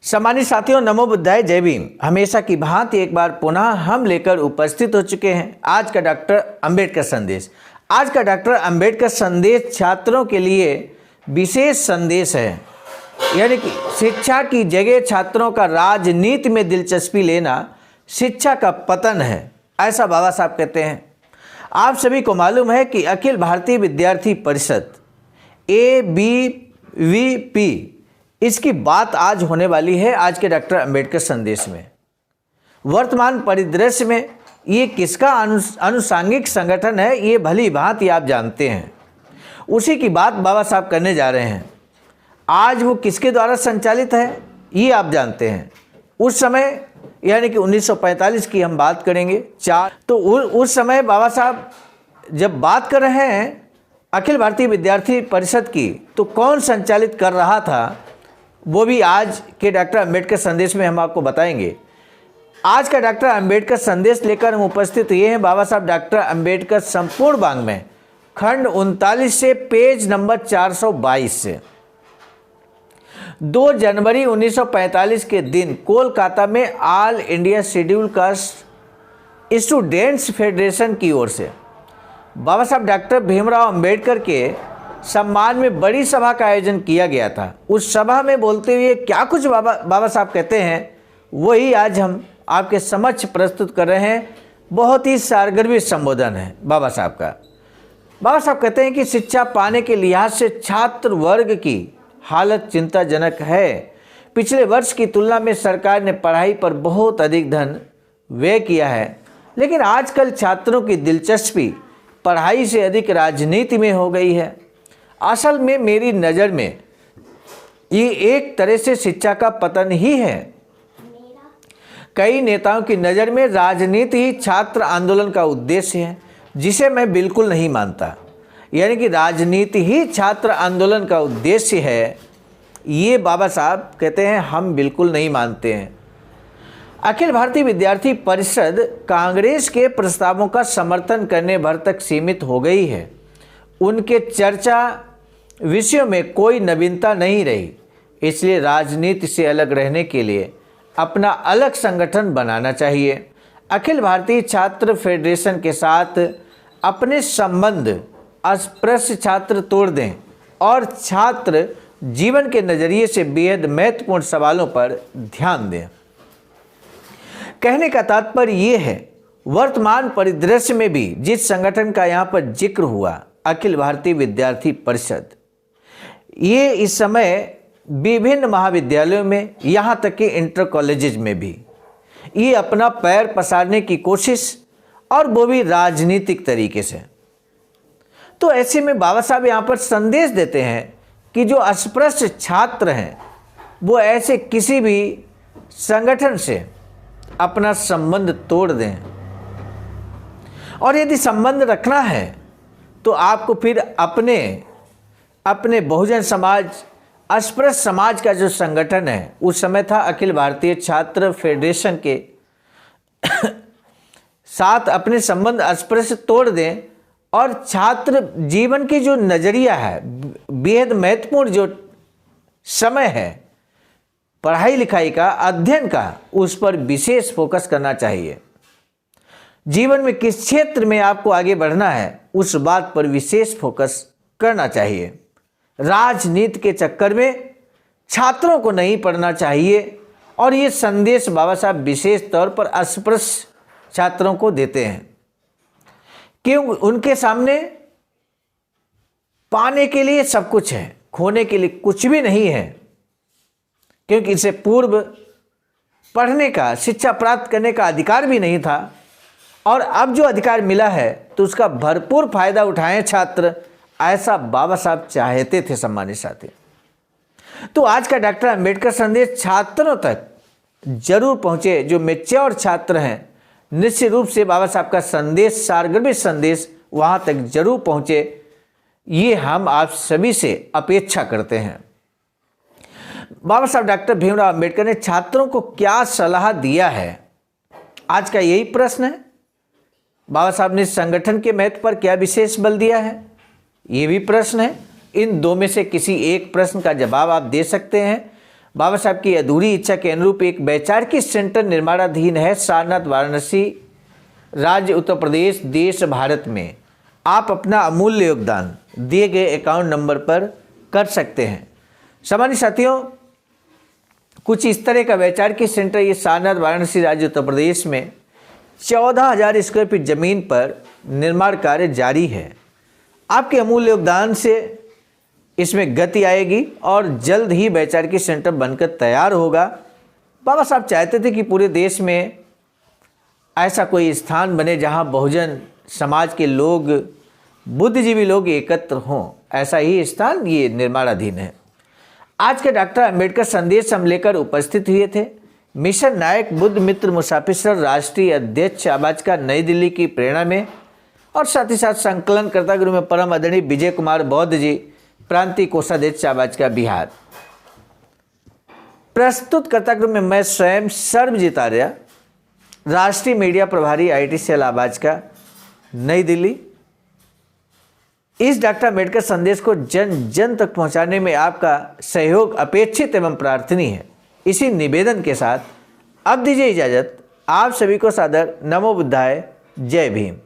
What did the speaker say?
सम्मानित साथियों, नमो बुद्धाय, जय भीम। हमेशा की भांति एक बार पुनः हम लेकर उपस्थित हो चुके हैं आज का डॉक्टर अंबेडकर संदेश। आज का डॉक्टर अंबेडकर संदेश छात्रों के लिए विशेष संदेश है, यानी कि शिक्षा की जगह छात्रों का राजनीति में दिलचस्पी लेना शिक्षा का पतन है, ऐसा बाबा साहब कहते हैं। आप सभी को मालूम है कि अखिल भारतीय विद्यार्थी परिषद ABVP, इसकी बात आज होने वाली है आज के डॉक्टर अंबेडकर संदेश में। वर्तमान परिदृश्य में ये किसका अनुसांगिक संगठन है, ये भली भांति आप जानते हैं। उसी की बात बाबा साहब करने जा रहे हैं। आज वो किसके द्वारा संचालित है ये आप जानते हैं। उस समय यानी कि 1945 की हम बात करेंगे तो उस समय बाबा साहब जब बात कर रहे हैं अखिल भारतीय विद्यार्थी परिषद की, तो कौन संचालित कर रहा था वो भी आज के डॉक्टर अंबेडकर संदेश में हम आपको बताएंगे। आज का डॉक्टर अंबेडकर संदेश लेकर हम उपस्थित हुए हैं बाबा साहब डॉक्टर अंबेडकर संपूर्ण वाङ्मय खंड 39 से पेज नंबर 422 से। 2 जनवरी 1945 के दिन कोलकाता में all India schedule caste students federation की ओर से बाबा साहब डॉक्टर भीमराव अंबेडकर के सम्मान में बड़ी सभा का आयोजन किया गया था। उस सभा में बोलते हुए क्या कुछ बाबा साहब कहते हैं वही आज हम आपके समक्ष प्रस्तुत कर रहे हैं। बहुत ही सारगर्भित संबोधन है बाबा साहब का। बाबा साहब कहते हैं कि शिक्षा पाने के लिहाज से छात्र वर्ग की हालत चिंताजनक है। पिछले वर्ष की तुलना में सरकार ने पढ़ाई पर बहुत अधिक धन व्यय किया है, लेकिन आजकल छात्रों की दिलचस्पी पढ़ाई से अधिक राजनीति में हो गई है। असल में मेरी नज़र में ये एक तरह से शिक्षा का पतन ही है। कई नेताओं की नज़र में राजनीति ही छात्र आंदोलन का उद्देश्य है, जिसे मैं बिल्कुल नहीं मानता। यानी कि राजनीति ही छात्र आंदोलन का उद्देश्य है, ये बाबा साहब कहते हैं हम बिल्कुल नहीं मानते हैं। अखिल भारतीय विद्यार्थी परिषद कांग्रेस के प्रस्तावों का समर्थन करने भर तक सीमित हो गई है। उनके चर्चा विषयों में कोई नवीनता नहीं रही, इसलिए राजनीति से अलग रहने के लिए अपना अलग संगठन बनाना चाहिए। अखिल भारतीय छात्र फेडरेशन के साथ अपने संबंध अस्पृश्य छात्र तोड़ दें और छात्र जीवन के नज़रिए से बेहद महत्वपूर्ण सवालों पर ध्यान दें। कहने का तात्पर्य ये है, वर्तमान परिदृश्य में भी जिस संगठन का यहाँ पर जिक्र हुआ अखिल भारतीय विद्यार्थी परिषद, ये इस समय विभिन्न महाविद्यालयों में, यहाँ तक कि इंटर कॉलेजेज में भी ये अपना पैर पसारने की कोशिश, और वो भी राजनीतिक तरीके से। तो ऐसे में बाबा साहब यहाँ पर संदेश देते हैं कि जो अस्पृश्य छात्र हैं वो ऐसे किसी भी संगठन से अपना संबंध तोड़ दें, और यदि संबंध रखना है तो आपको फिर अपने बहुजन समाज अस्पृश्य समाज का जो संगठन है, उस समय था अखिल भारतीय छात्र फेडरेशन के साथ अपने संबंध अस्पृश्य तोड़ दें, और छात्र जीवन की जो नज़रिया है, बेहद महत्वपूर्ण जो समय है पढ़ाई लिखाई का, अध्ययन का, उस पर विशेष फोकस करना चाहिए। जीवन में किस क्षेत्र में आपको आगे बढ़ना है उस बात पर विशेष फोकस करना चाहिए। राजनीति के चक्कर में छात्रों को नहीं पढ़ना चाहिए, और ये संदेश बाबा साहब विशेष तौर पर अस्पृश्य छात्रों को देते हैं, क्यों उनके सामने पाने के लिए सब कुछ है, खोने के लिए कुछ भी नहीं है, क्योंकि इससे पूर्व पढ़ने का, शिक्षा प्राप्त करने का अधिकार भी नहीं था, और अब जो अधिकार मिला है तो उसका भरपूर फायदा उठाएं छात्र, ऐसा बाबा साहब चाहते थे। सम्मानित साथी, तो आज का डॉक्टर अंबेडकर संदेश छात्रों तक जरूर पहुंचे। जो मैच्योर छात्र हैं, निश्चित रूप से बाबा साहब का संदेश, सारगर्भित संदेश वहां तक जरूर पहुंचे, ये हम आप सभी से अपेक्षा करते हैं। बाबा साहब डॉक्टर भीमराव अंबेडकर ने छात्रों को क्या सलाह दिया है, आज का यही प्रश्न है। बाबा साहब ने संगठन के महत्व पर क्या विशेष बल दिया है, ये भी प्रश्न है। इन दो में से किसी एक प्रश्न का जवाब आप दे सकते हैं। बाबा साहब की अधूरी इच्छा के अनुरूप एक वैचारिक सेंटर निर्माणाधीन है सारनाथ, वाराणसी, राज्य उत्तर प्रदेश, देश भारत में। आप अपना अमूल्य योगदान दिए गए अकाउंट नंबर पर कर सकते हैं। सामान्य साथियों, कुछ इस तरह का वैचारिक सेंटर ये सारनाथ, वाराणसी, राज्य उत्तर प्रदेश में 14,000 स्क्वायर फीट जमीन पर निर्माण कार्य जारी है। आपके अमूल्य योगदान से इसमें गति आएगी और जल्द ही वैचारिक सेंटर बनकर तैयार होगा। बाबा साहब चाहते थे कि पूरे देश में ऐसा कोई स्थान बने जहां बहुजन समाज के लोग, बुद्धिजीवी लोग एकत्र हों। ऐसा ही स्थान ये निर्माणाधीन है। आज के डॉक्टर अंबेडकर संदेश हम लेकर उपस्थित हुए थे। मिशन नायक बुद्ध मित्र मुसाफिर सर, राष्ट्रीय अध्यक्ष आबाजका, नई दिल्ली की प्रेरणा में, और साथ ही साथ संकलनकर्ता गुरु में परम आदरणीय विजय कुमार बौद्ध जी, प्रांतीय कोषाध्यक्ष आबाजका, बिहार। प्रस्तुतकर्ता गुरु में मैं स्वयं सर्वजीत आर्य, राष्ट्रीय मीडिया प्रभारी, IIT सेल आबाजका, नई दिल्ली। इस डॉक्टर अम्बेडकर संदेश को जन जन तक पहुंचाने में आपका सहयोग अपेक्षित एवं प्रार्थनीय है। इसी निवेदन के साथ अब दीजिए इजाजत। आप सभी को सादर नमो बुद्धाय, जय भीम।